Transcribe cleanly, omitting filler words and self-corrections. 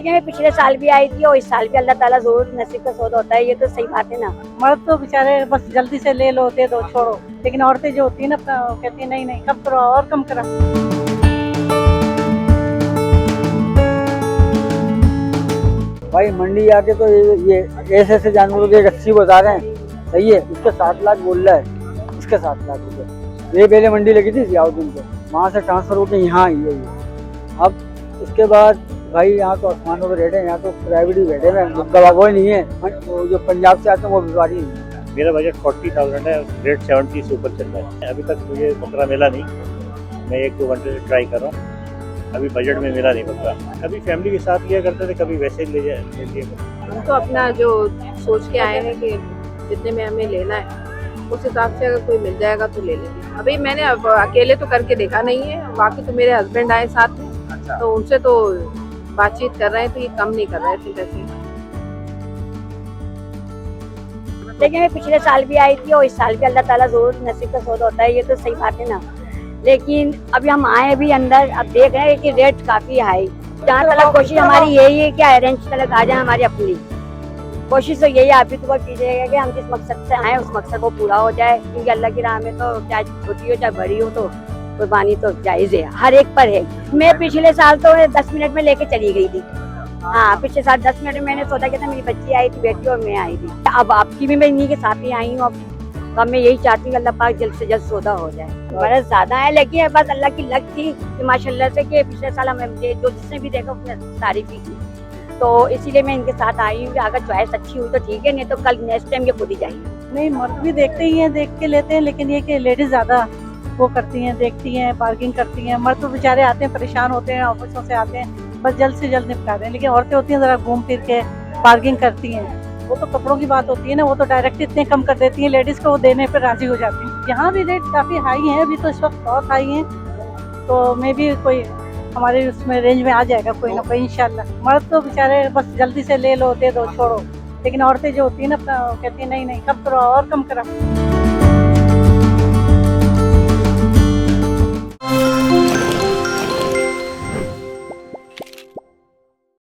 लेकिन मैं पिछले साल भी आई थी और इस साल भी अल्लाह ताला जरूर नसीब का सौदा होता है, ये तो सही बात है ना। मर्द तो बेचारे बस जल्दी से ले लो, दे दो, छोड़ो, लेकिन औरतें जो होती है ना अपना कहती है नहीं नहीं कम करो और कम करो। भाई मंडी आके तो ये ऐसे ऐसे जानवरों के 80 बता रहे हैं, सही है, उसके 7 लाख बोल रहा है, इसके 7 लाख रुपए। ये पहले मंडी लगी थी जियाउद्दीन पे, वहाँ से ट्रांसफर होकर यहाँ आई है ये। अब इसके बाद भाई यहाँ तो आसमानों पे रेट है, यहाँ तो प्राइवेट ही बैठे हैं, गवाह कोई नहीं है। वो जो पंजाब से आते हैं वो व्यापारी नहीं है। मेरा बजट 40,000 है, रेट 70 से ऊपर चल रहा है। अभी तक मुझे बकरा मिला नहीं, मैं 1-2 घंटे से ट्राई कर रहा हूँ, अभी बजट में मिला नहीं बकरा। कभी फैमिली के साथ लिया करते थे, कभी वैसे ही ले लिए। हम तो अपना जो सोच के आए हैं कि जितने में हमें लेना है उस हिसाब से अगर कोई मिल जाएगा तो ले लेंगे। अभी मैंने अब अकेले तो करके देखा नहीं है, बाकी तो मेरे हस्बैंड आए साथ में, तो उनसे तो बातचीत कर रहे हैं, तो ये कम नहीं कर रहे थे वैसे। लेकिन मैं पिछले साल भी आई थी और इस साल भी अल्लाह ताला जरूर नसीब का सौदा होता है, ये तो सही बात है ना। लेकिन अभी हम आए भी अंदर, अब देख रहे हैं कि रेट काफी हाई। जहाँ तक कोशिश हमारी यही है कि अरेंज तक आ जाए, हमारी अपनी कोशिश तो यही आप भी तो कीजिएगा कि हम जिस मकसद से आए उस मकसद को पूरा हो जाए, क्योंकि अल्लाह की राह में तो चाहे छोटी हो चाहे बड़ी हो तो कुर्बानी तो जायज है, हर एक पर है। मैं पिछले साल तो 10 मिनट में लेके चली गई थी। हाँ, पिछले साल 10 मिनट में मैंने सौदा किया था, मेरी बच्ची आई थी, बेटी और मैं आई थी। अब आपकी भी मैं इन्हीं के साथ ही आई हूँ। अब मैं यही चाहती हूँ अल्लाह पाक जल्द से जल्द सौदा हो जाए। बड़ा ज्यादा है, लेकिन बस अल्लाह की लक थी कि माशाल्लाह से कि पिछले साल हमें जो जिसने भी देखा उसने तारीफ ही की, तो इसीलिए मैं इनके साथ आई हूँ। अगर चॉइस अच्छी हुई तो ठीक है, नहीं तो कल नेक्स्ट टाइम ये खुद ही जाएंगे। नहीं, मर्द भी देखते ही हैं, देख के लेते हैं, लेकिन ये कि लेडीज ज्यादा वो करती हैं, देखती हैं, बार्गिंग करती हैं। मर्द तो बेचारे आते हैं, परेशान होते हैं, ऑफिसों से आते हैं, बस जल्द से जल्द निपटा दें, लेकिन औरतें होती हैं जरा घूम फिर के बार्गिंग करती हैं। वो तो कपड़ों की बात होती है ना, वो तो डायरेक्ट इतने कम कर देती हैं लेडीज को, वो देने पर राजी हो जाती हैं। यहाँ भी रेट काफी हाई है, अभी तो इस वक्त बहुत हाई है, तो मे भी कोई हमारे उसमें रेंज में आ जाएगा कोई ना कोई इंशाल्लाह। मर्द तो बेचारे बस जल्दी से ले लो, दे दो, छोड़ो, लेकिन औरतें जो होती है ना अपना कहती है नहीं नहीं कम करो और कम करो।